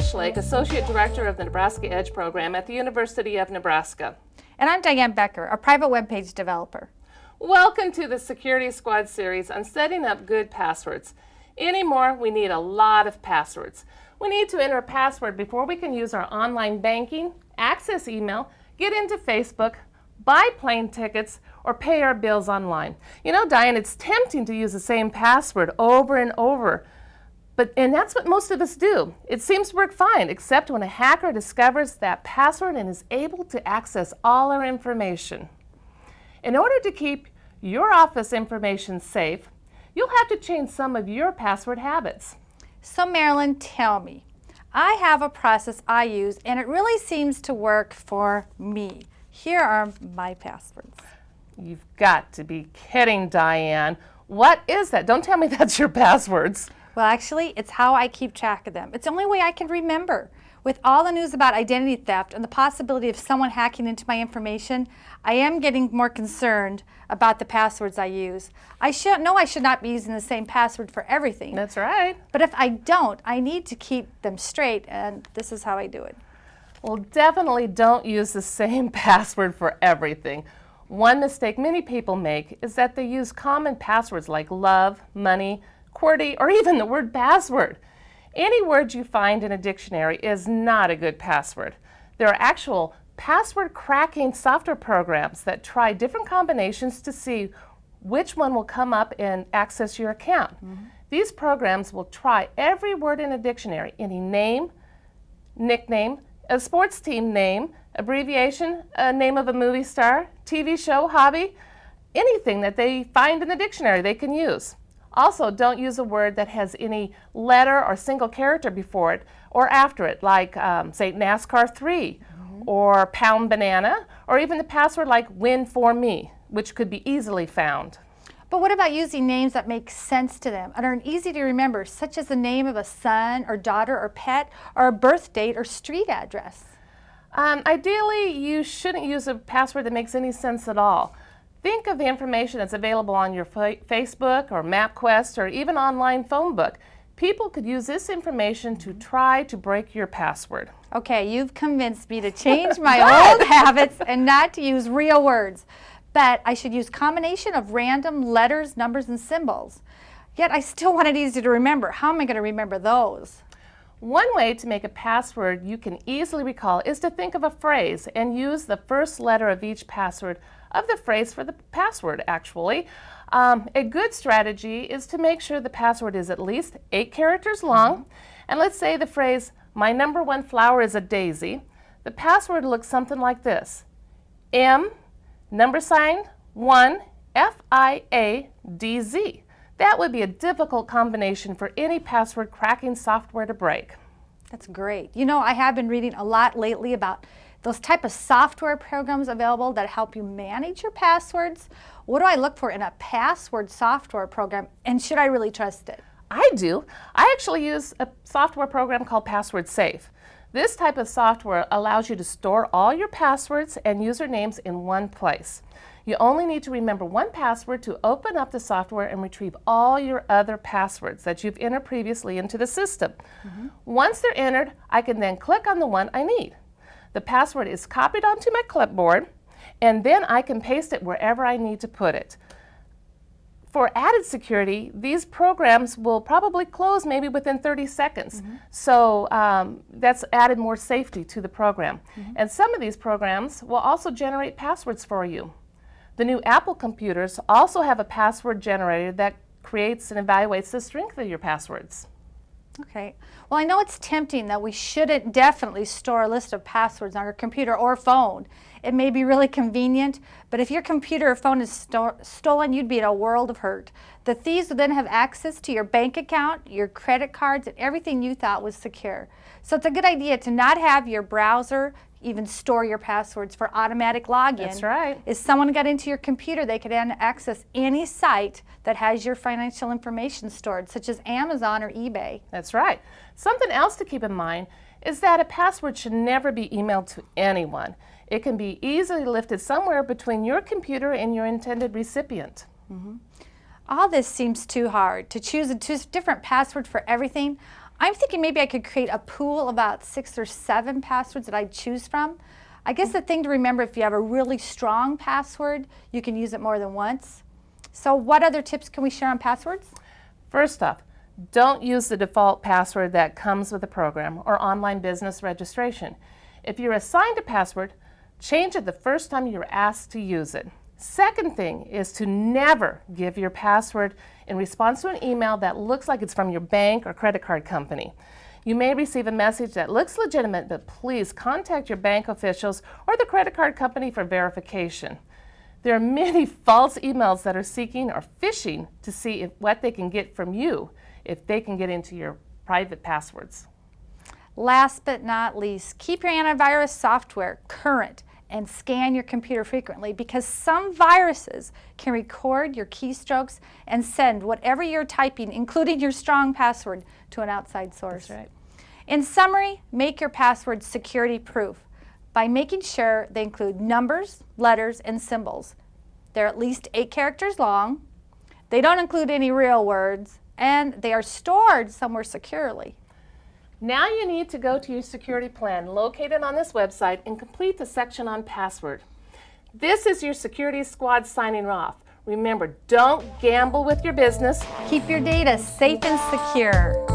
Schlake, Associate Director of the Nebraska Edge Program at the University of Nebraska. And I'm Diane Becker, a private web page developer. Welcome to the Security Squad series on setting up good passwords. Anymore, we need a lot of passwords. We need to enter a password before we can use our online banking, access email, get into Facebook, buy plane tickets, or pay our bills online. You know, Diane, it's tempting to use the same password over and over. And that's what most of us do. It seems to work fine, except when a hacker discovers that password and is able to access all our information. In order to keep your office information safe, you'll have to change some of your password habits. So Marilyn, tell me. I have a process I use and it really seems to work for me. Here are my passwords. You've got to be kidding, Diane. What is that? Don't tell me that's your passwords. Well, actually, it's how I keep track of them. It's the only way I can remember. With all the news about identity theft and the possibility of someone hacking into my information, I am getting more concerned about the passwords I use. I should not be using the same password for everything. That's right. But if I don't, I need to keep them straight, and this is how I do it. Well, definitely don't use the same password for everything. One mistake many people make is that they use common passwords like love, money, QWERTY, or even the word password. Any word you find in a dictionary is not a good password. There are actual password cracking software programs that try different combinations to see which one will come up and access your account. These programs will try every word in a dictionary, any name, nickname, a sports team name, abbreviation, a name of a movie star, TV show, hobby, anything that they find in the dictionary they can use. Also, don't use a word that has any letter or single character before it or after it, like say NASCAR 3 or pound banana, or even the password like win for me, which could be easily found. But what about using names that make sense to them and are easy to remember, such as the name of a son or daughter or pet, or a birth date or street address? Ideally, you shouldn't use a password that makes any sense at all. Think of the information that's available on your Facebook or MapQuest or even online phone book. People could use this information to try to break your password. Okay, you've convinced me to change my old habits and not to use real words. But I should use combination of random letters, numbers, and symbols. Yet I still want it easy to remember. How am I going to remember those? One way to make a password you can easily recall is to think of a phrase and use the first letter of each password of the phrase for the password, actually. A good strategy is to make sure the password is at least 8 characters long. And let's say the phrase, my number one flower is a daisy. The password looks something like this. M, number sign, 1, FIADZ. That would be a difficult combination for any password cracking software to break. That's great. You know, I have been reading a lot lately about those type of software programs available that help you manage your passwords. What do I look for in a password software program, and should I really trust it? I do. I actually use a software program called Password Safe. This type of software allows you to store all your passwords and usernames in one place. You only need to remember one password to open up the software and retrieve all your other passwords that you've entered previously into the system. Once they're entered, I can then click on the one I need. The password is copied onto my clipboard, and then I can paste it wherever I need to put it. For added security, these programs will probably close maybe within 30 seconds. So that's added more safety to the program. And some of these programs will also generate passwords for you. The new Apple computers also have a password generator that creates and evaluates the strength of your passwords. Okay. Well, I know it's tempting that we shouldn't definitely store a list of passwords on our computer or phone. It may be really convenient, but if your computer or phone is stolen, you'd be in a world of hurt. The thieves would then have access to your bank account, your credit cards, and everything you thought was secure. So it's a good idea to not have your browser even store your passwords for automatic login. That's right. If someone got into your computer, they could then access any site that has your financial information stored, such as Amazon or eBay. That's right. Something else to keep in mind is that a password should never be emailed to anyone. It can be easily lifted somewhere between your computer and your intended recipient. All this seems too hard. To choose a different password for everything, I'm thinking maybe I could create a pool of about 6 or 7 passwords that I choose from. I guess the thing to remember, if you have a really strong password, you can use it more than once. So what other tips can we share on passwords? First off, don't use the default password that comes with the program or online business registration. If you're assigned a password, change it the first time you're asked to use it. Second thing is to never give your password in response to an email that looks like it's from your bank or credit card company. You may receive a message that looks legitimate, but please contact your bank officials or the credit card company for verification. There are many false emails that are seeking or phishing to see what they can get from you if they can get into your private passwords. Last but not least, keep your antivirus software current and scan your computer frequently, because some viruses can record your keystrokes and send whatever you're typing, including your strong password, to an outside source. That's right. In summary, make your passwords security proof by making sure they include numbers, letters, and symbols. They're at least 8 characters long, they don't include any real words, and they are stored somewhere securely. Now you need to go to your security plan located on this website and complete the section on password. This is your security squad signing off. Remember, don't gamble with your business. Keep your data safe and secure.